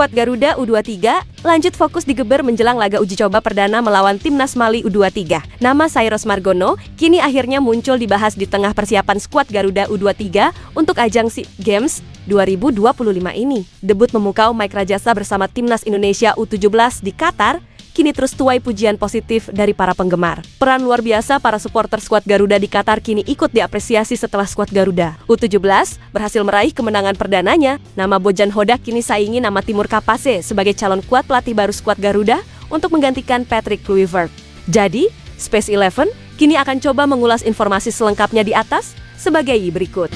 Skuad Garuda U23 lanjut fokus digeber menjelang laga uji coba perdana melawan Timnas Mali U23. Nama Cyrus Margono kini akhirnya muncul dibahas di tengah persiapan skuad Garuda U23 untuk ajang SEA Games 2025 ini. Debut memukau Mike Rajasa bersama Timnas Indonesia U17 di Qatar kini terus tuai pujian positif dari para penggemar. Peran luar biasa para supporter skuad Garuda di Qatar kini ikut diapresiasi setelah skuad Garuda U17 berhasil meraih kemenangan perdananya. Nama Bojan Hodak kini saingi nama Timur Kapase sebagai calon kuat pelatih baru skuad Garuda untuk menggantikan Patrick Kluivert. Jadi, Space 11 kini akan coba mengulas informasi selengkapnya di atas sebagai berikut.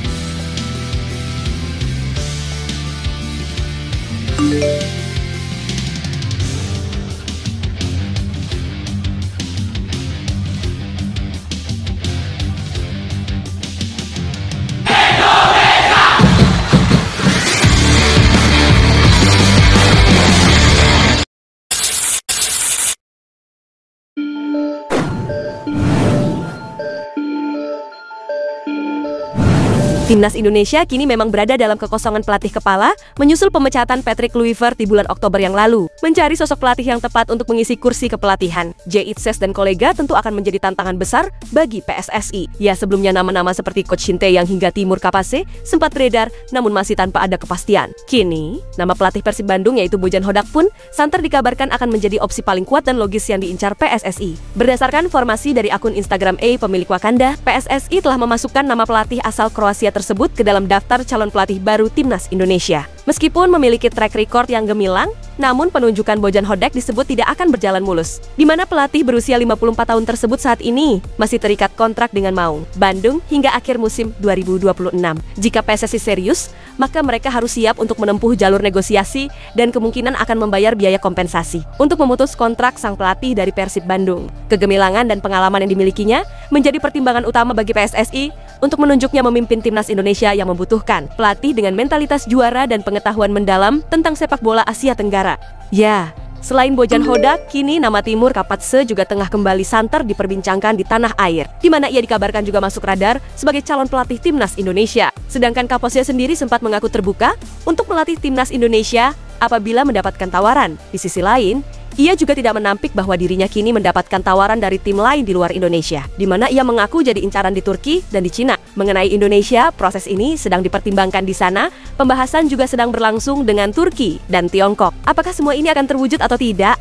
Timnas Indonesia kini memang berada dalam kekosongan pelatih kepala menyusul pemecatan Patrick Kluivert di bulan Oktober yang lalu. Mencari sosok pelatih yang tepat untuk mengisi kursi kepelatihan, Jay Itzes dan kolega tentu akan menjadi tantangan besar bagi PSSI. Ya, sebelumnya nama-nama seperti Coach Sinteyong hingga Timur Kapase sempat beredar namun masih tanpa ada kepastian. Kini, nama pelatih Persib Bandung yaitu Bojan Hodak pun santer dikabarkan akan menjadi opsi paling kuat dan logis yang diincar PSSI. Berdasarkan informasi dari akun Instagram pemilik Wakanda, PSSI telah memasukkan nama pelatih asal Kroasia tersebut ke dalam daftar calon pelatih baru Timnas Indonesia. Meskipun memiliki track record yang gemilang, namun penunjukan Bojan Hodak disebut tidak akan berjalan mulus, di mana pelatih berusia 54 tahun tersebut saat ini masih terikat kontrak dengan Maung, Bandung hingga akhir musim 2026. Jika PSSI serius, maka mereka harus siap untuk menempuh jalur negosiasi dan kemungkinan akan membayar biaya kompensasi untuk memutus kontrak sang pelatih dari Persib Bandung. Kegemilangan dan pengalaman yang dimilikinya menjadi pertimbangan utama bagi PSSI untuk menunjuknya memimpin Timnas Indonesia yang membutuhkan pelatih dengan mentalitas juara dan pengetahuan mendalam tentang sepak bola Asia Tenggara. Ya, selain Bojan Hodak, kini nama Timur Kapase juga tengah kembali santer diperbincangkan di tanah air, di mana ia dikabarkan juga masuk radar sebagai calon pelatih Timnas Indonesia. Sedangkan Kapase sendiri sempat mengaku terbuka untuk melatih Timnas Indonesia apabila mendapatkan tawaran. Di sisi lain, ia juga tidak menampik bahwa dirinya kini mendapatkan tawaran dari tim lain di luar Indonesia, di mana ia mengaku jadi incaran di Turki dan di Cina. Mengenai Indonesia, proses ini sedang dipertimbangkan di sana. Pembahasan juga sedang berlangsung dengan Turki dan Tiongkok. Apakah semua ini akan terwujud atau tidak?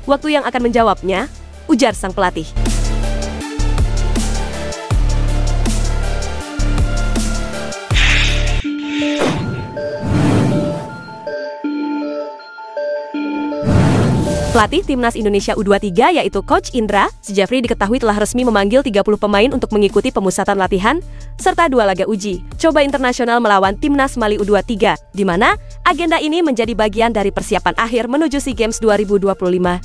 Waktu yang akan menjawabnya, ujar sang pelatih. Pelatih Timnas Indonesia U23 yaitu Coach Indra Syafri diketahui telah resmi memanggil 30 pemain untuk mengikuti pemusatan latihan serta 2 laga uji coba internasional melawan Timnas Mali U23, di mana agenda ini menjadi bagian dari persiapan akhir menuju SEA Games 2025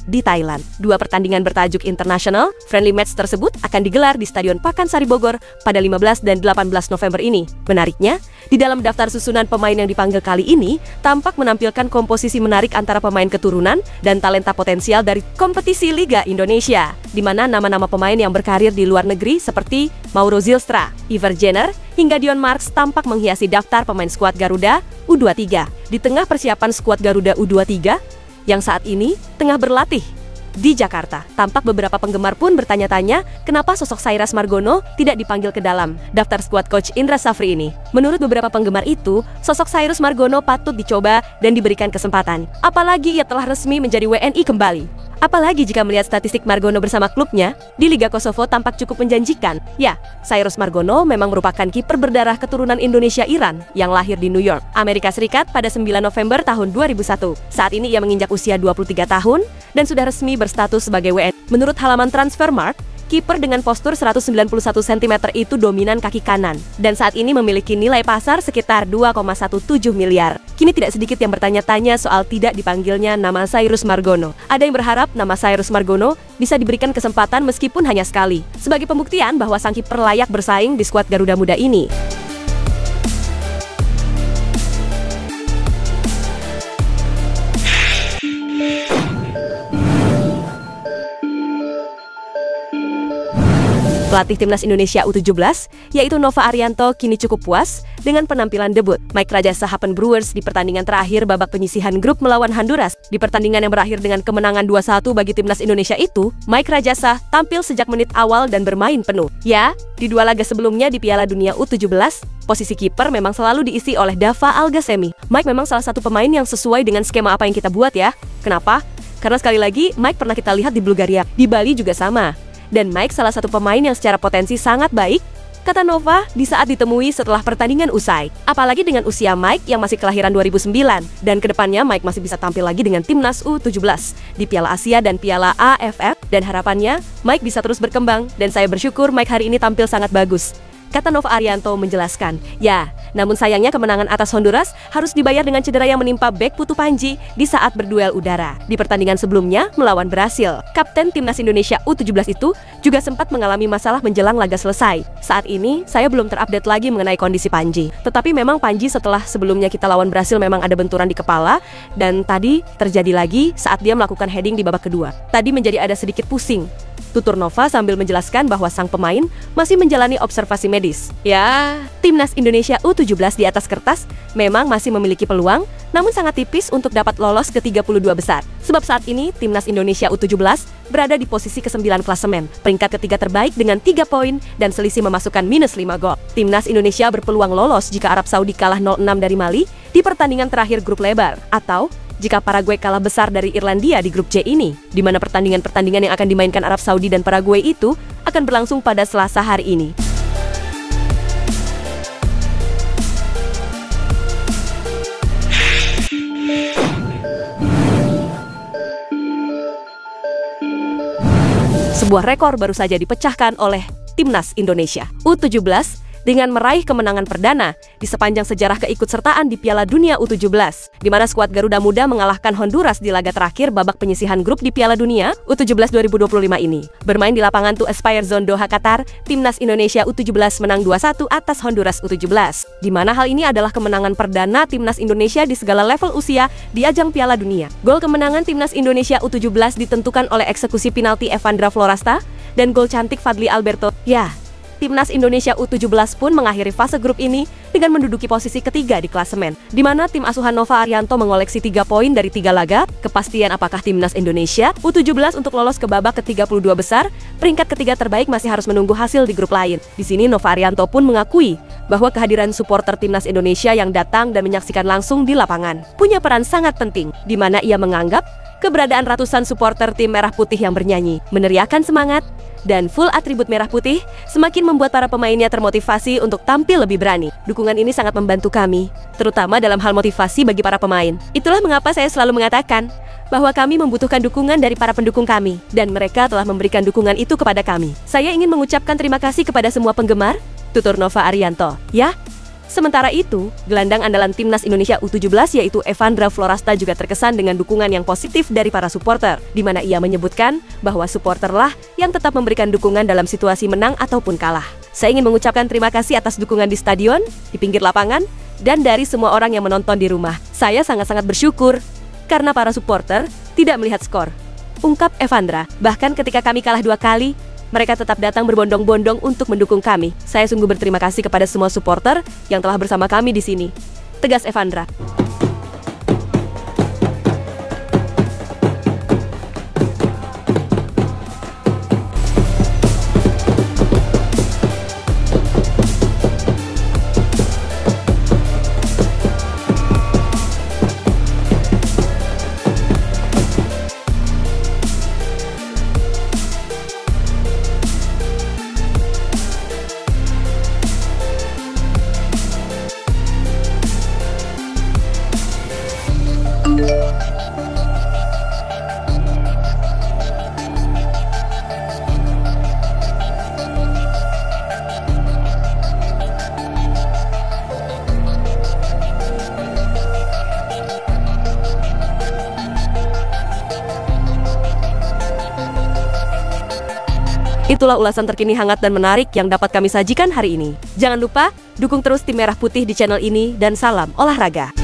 di Thailand. 2 pertandingan bertajuk internasional friendly match tersebut akan digelar di Stadion Pakansari Bogor pada 15 dan 18 November ini. Menariknya, di dalam daftar susunan pemain yang dipanggil kali ini tampak menampilkan komposisi menarik antara pemain keturunan dan talenta potensial dari kompetisi Liga Indonesia, di mana nama-nama pemain yang berkarir di luar negeri seperti Mauro Zylstra, Iver Jenner, hingga Dion Marks tampak menghiasi daftar pemain skuad Garuda U23. Di tengah persiapan skuad Garuda U23 yang saat ini tengah berlatih di Jakarta, tampak beberapa penggemar pun bertanya-tanya kenapa sosok Cyrus Margono tidak dipanggil ke dalam daftar skuad Coach Indra Syafri ini. Menurut beberapa penggemar itu, sosok Cyrus Margono patut dicoba dan diberikan kesempatan. Apalagi ia telah resmi menjadi WNI kembali. Apalagi jika melihat statistik Margono bersama klubnya di Liga Kosovo tampak cukup menjanjikan. Ya, Cyrus Margono memang merupakan kiper berdarah keturunan Indonesia-Iran yang lahir di New York, Amerika Serikat pada 9 November tahun 2001. Saat ini ia menginjak usia 23 tahun dan sudah resmi berstatus sebagai WNI. Menurut halaman Transfermarkt, kiper dengan postur 191 cm itu dominan kaki kanan dan saat ini memiliki nilai pasar sekitar 2,17 miliar. Kini tidak sedikit yang bertanya-tanya soal tidak dipanggilnya nama Cyrus Margono. Ada yang berharap nama Cyrus Margono bisa diberikan kesempatan meskipun hanya sekali, sebagai pembuktian bahwa sang kiper layak bersaing di skuad Garuda Muda ini. Pelatih Timnas Indonesia U17, yaitu Nova Arianto, kini cukup puas dengan penampilan debut Mike Rajasa Happen Brewers di pertandingan terakhir babak penyisihan grup melawan Honduras. Di pertandingan yang berakhir dengan kemenangan 2-1 bagi Timnas Indonesia itu, Mike Rajasa tampil sejak menit awal dan bermain penuh. Ya, di 2 laga sebelumnya di Piala Dunia U17, posisi kiper memang selalu diisi oleh Dava Algasemi. Mike memang salah satu pemain yang sesuai dengan skema apa yang kita buat ya. Kenapa? Karena sekali lagi, Mike pernah kita lihat di Bulgaria. Di Bali juga sama. Dan Mike salah satu pemain yang secara potensi sangat baik, kata Nova di saat ditemui setelah pertandingan usai. Apalagi dengan usia Mike yang masih kelahiran 2009. Dan kedepannya Mike masih bisa tampil lagi dengan Timnas U17 di Piala Asia dan Piala AFF. Dan harapannya Mike bisa terus berkembang. Dan saya bersyukur Mike hari ini tampil sangat bagus, kata Nova Arianto menjelaskan. Ya, namun sayangnya kemenangan atas Honduras harus dibayar dengan cedera yang menimpa bek Putu Panji di saat berduel udara. Di pertandingan sebelumnya melawan Brasil, Kapten Timnas Indonesia U17 itu juga sempat mengalami masalah menjelang laga selesai. Saat ini, saya belum terupdate lagi mengenai kondisi Panji. Tetapi memang Panji setelah sebelumnya kita lawan Brasil memang ada benturan di kepala, dan tadi terjadi lagi saat dia melakukan heading di babak kedua. Tadi menjadi ada sedikit pusing, tutur Nova sambil menjelaskan bahwa sang pemain masih menjalani observasi medis. Ya, Timnas Indonesia U17 di atas kertas memang masih memiliki peluang, namun sangat tipis untuk dapat lolos ke 32 besar. Sebab saat ini, Timnas Indonesia U17 berada di posisi ke-9 klasemen, peringkat ketiga terbaik dengan 3 poin dan selisih memasukkan minus 5 gol. Timnas Indonesia berpeluang lolos jika Arab Saudi kalah 0-6 dari Mali di pertandingan terakhir grup lebar, atau jika Paraguay kalah besar dari Irlandia di grup C ini, di mana pertandingan-pertandingan yang akan dimainkan Arab Saudi dan Paraguay itu akan berlangsung pada Selasa hari ini. Sebuah rekor baru saja dipecahkan oleh Timnas Indonesia U17 dengan meraih kemenangan perdana di sepanjang sejarah keikutsertaan di Piala Dunia U17, di mana skuad Garuda Muda mengalahkan Honduras di laga terakhir babak penyisihan grup di Piala Dunia U17 2025 ini. Bermain di lapangan To Aspire Zone Doha, Qatar, Timnas Indonesia U17 menang 2-1 atas Honduras U17, di mana hal ini adalah kemenangan perdana Timnas Indonesia di segala level usia di ajang Piala Dunia. Gol kemenangan Timnas Indonesia U17 ditentukan oleh eksekusi penalti Evandra Florasta dan gol cantik Fadli Alberto. Ya, Timnas Indonesia U17 pun mengakhiri fase grup ini dengan menduduki posisi ketiga di klasemen, di mana tim asuhan Nova Arianto mengoleksi 3 poin dari 3 laga. Kepastian apakah Timnas Indonesia U17 untuk lolos ke babak ke-32 besar, peringkat ketiga terbaik masih harus menunggu hasil di grup lain. Di sini Nova Arianto pun mengakui bahwa kehadiran supporter Timnas Indonesia yang datang dan menyaksikan langsung di lapangan punya peran sangat penting, di mana ia menganggap keberadaan ratusan supporter tim Merah Putih yang bernyanyi, meneriakkan semangat, dan full atribut merah putih semakin membuat para pemainnya termotivasi untuk tampil lebih berani. Dukungan ini sangat membantu kami, terutama dalam hal motivasi bagi para pemain. Itulah mengapa saya selalu mengatakan bahwa kami membutuhkan dukungan dari para pendukung kami, dan mereka telah memberikan dukungan itu kepada kami. Saya ingin mengucapkan terima kasih kepada semua penggemar, tutur Nova Arianto. Ya, sementara itu, gelandang andalan Timnas Indonesia U17 yaitu Evandra Florasta juga terkesan dengan dukungan yang positif dari para supporter, di mana ia menyebutkan bahwa supporterlah yang tetap memberikan dukungan dalam situasi menang ataupun kalah. Saya ingin mengucapkan terima kasih atas dukungan di stadion, di pinggir lapangan, dan dari semua orang yang menonton di rumah. Saya sangat-sangat bersyukur karena para supporter tidak melihat skor, ungkap Evandra. Bahkan ketika kami kalah 2 kali, mereka tetap datang berbondong-bondong untuk mendukung kami. Saya sungguh berterima kasih kepada semua supporter yang telah bersama kami di sini, tegas Evandra. Itulah ulasan terkini hangat dan menarik yang dapat kami sajikan hari ini. Jangan lupa, dukung terus tim Merah Putih di channel ini, dan salam olahraga.